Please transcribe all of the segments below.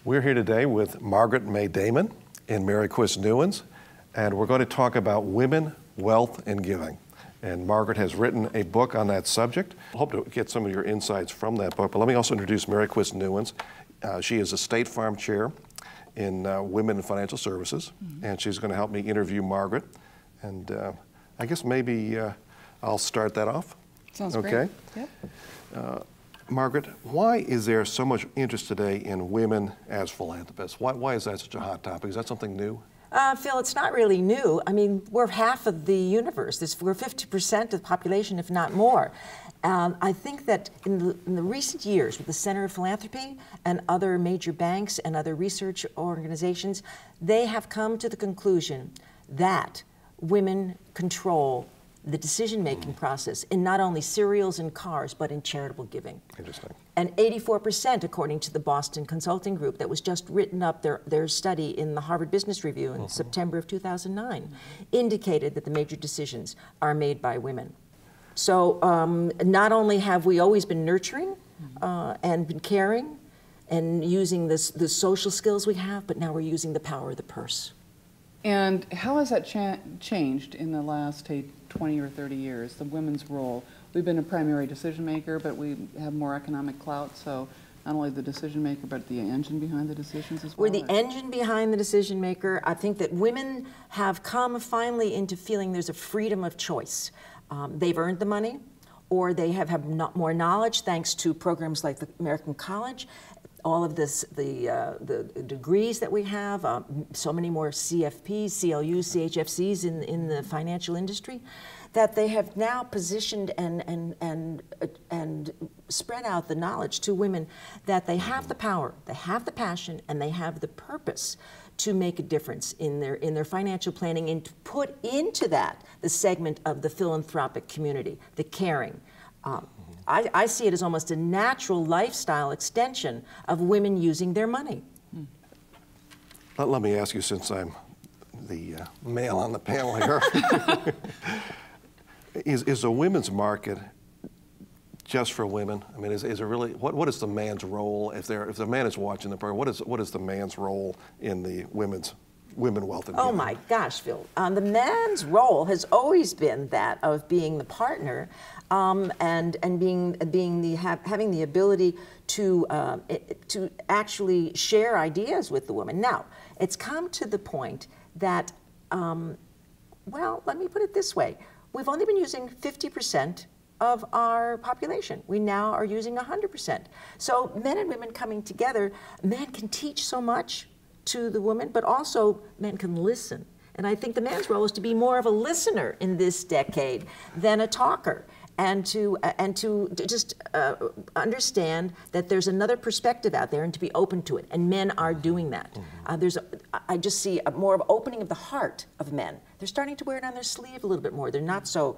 We're here today with Margaret May Damen and Mary Quist-Newins, and we're going to talk about women, wealth, and giving. And Margaret has written a book on that subject. I hope to get some of your insights from that book, but let me also introduce Mary Quist-Newins. She is a State Farm Chair in Women in Financial Services, and she's going to help me interview Margaret. And I guess maybe I'll start that off. Sounds okay. Great. Yep. Margaret, why is there so much interest today in women as philanthropists? Why is that such a hot topic? Is that something new? Phil, it's not really new. I mean, we're half of the universe. We're 50% of the population, if not more. I think that in the recent years, with the Center of Philanthropy and other major banks and other research organizations, they have come to the conclusion that women control the decision-making process in not only cereals and cars, but in charitable giving. Interesting. And 84%, according to the Boston Consulting Group, that was just written up their study in the Harvard Business Review in September of 2009, indicated that the major decisions are made by women. So not only have we always been nurturing and been caring and using the social skills we have, but now we're using the power of the purse. And how has that changed in the last 20 or 30 years, the women's role? We've been a primary decision maker, but we have more economic clout, so not only the decision maker, but the engine behind the decisions as well. We're the engine behind the decision maker. I think that women have come finally into feeling there's a freedom of choice. They've earned the money, or they have more knowledge thanks to programs like the American College. All of this, the degrees that we have, so many more CFPs, CLUs, ChFCs in the financial industry, that they have now positioned and spread out the knowledge to women that they have the power, they have the passion, and they have the purpose to make a difference in their financial planning and to put into that the segment of the philanthropic community, the caring. I see it as almost a natural lifestyle extension of women using their money. Let me ask you, since I'm the male on the panel here, is a women's market just for women? I mean, is it really, what is the man's role, if the man is watching the program, what is the man's role in the women wealth and giving? Oh my gosh, Phil. The man's role has always been that of being the partner and having the ability to actually share ideas with the woman. Now, it's come to the point that, well, let me put it this way. We've only been using 50% of our population. We now are using 100%. So men and women coming together, men can teach so much to the woman, but also men can listen. And I think the man's role is to be more of a listener in this decade than a talker, and to just understand that there's another perspective out there and to be open to it. And men are doing that. I just see more of opening of the heart of men. They're starting to wear it on their sleeve a little bit more. They're not so,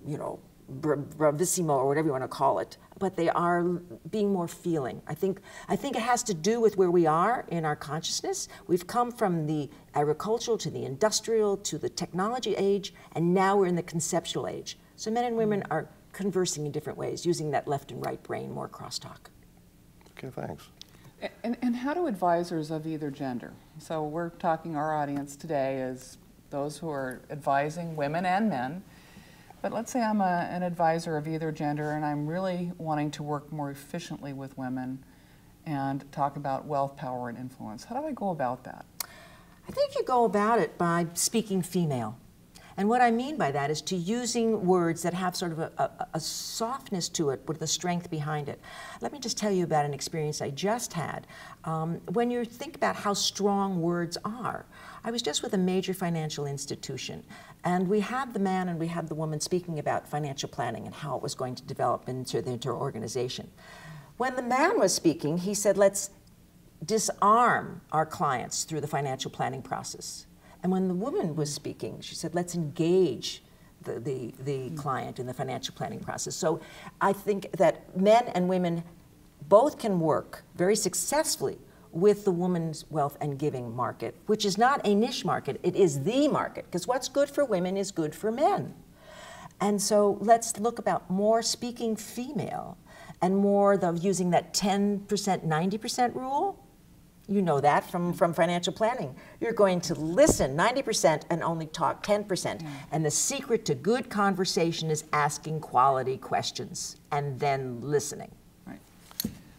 you know, bravissimo or whatever you want to call it, but they are being more feeling. I think it has to do with where we are in our consciousness. We've come from the agricultural to the industrial to the technology age, and now we're in the conceptual age. So men and women are conversing in different ways, using that left and right brain, more crosstalk. Okay, thanks. And how do advisors of either gender, so we're talking, our audience today is those who are advising women and men, but let's say I'm an advisor of either gender and I'm really wanting to work more efficiently with women and talk about wealth, power, and influence. How do I go about that? I think you go about it by speaking female. And what I mean by that is to using words that have sort of a softness to it with a strength behind it. Let me just tell you about an experience I just had. When you think about how strong words are, I was just with a major financial institution, and we had the man and we had the woman speaking about financial planning and how it was going to develop into their organization. When the man was speaking, he said, let's disarm our clients through the financial planning process. And when the woman was speaking, she said, let's engage the client in the financial planning process. So I think that men and women both can work very successfully with the women's wealth and giving market, which is not a niche market, it is the market, because what's good for women is good for men. And so let's look about more speaking female and more of using that 10%, 90% rule You know that from financial planning. You're going to listen 90% and only talk 10%. And the secret to good conversation is asking quality questions and then listening. Right.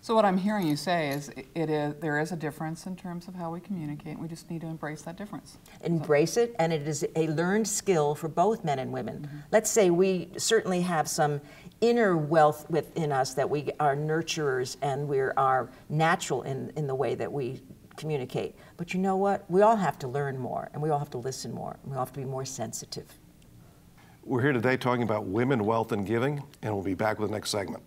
So what I'm hearing you say is there is a difference in terms of how we communicate. We just need to embrace that difference. Embrace it, and it is a learned skill for both men and women. Let's say we certainly have some inner wealth within us that we are nurturers and we are natural in the way that we communicate. But you know what? We all have to learn more, and we all have to listen more, and we all have to be more sensitive. We're here today talking about women, wealth, and giving, and we'll be back with the next segment.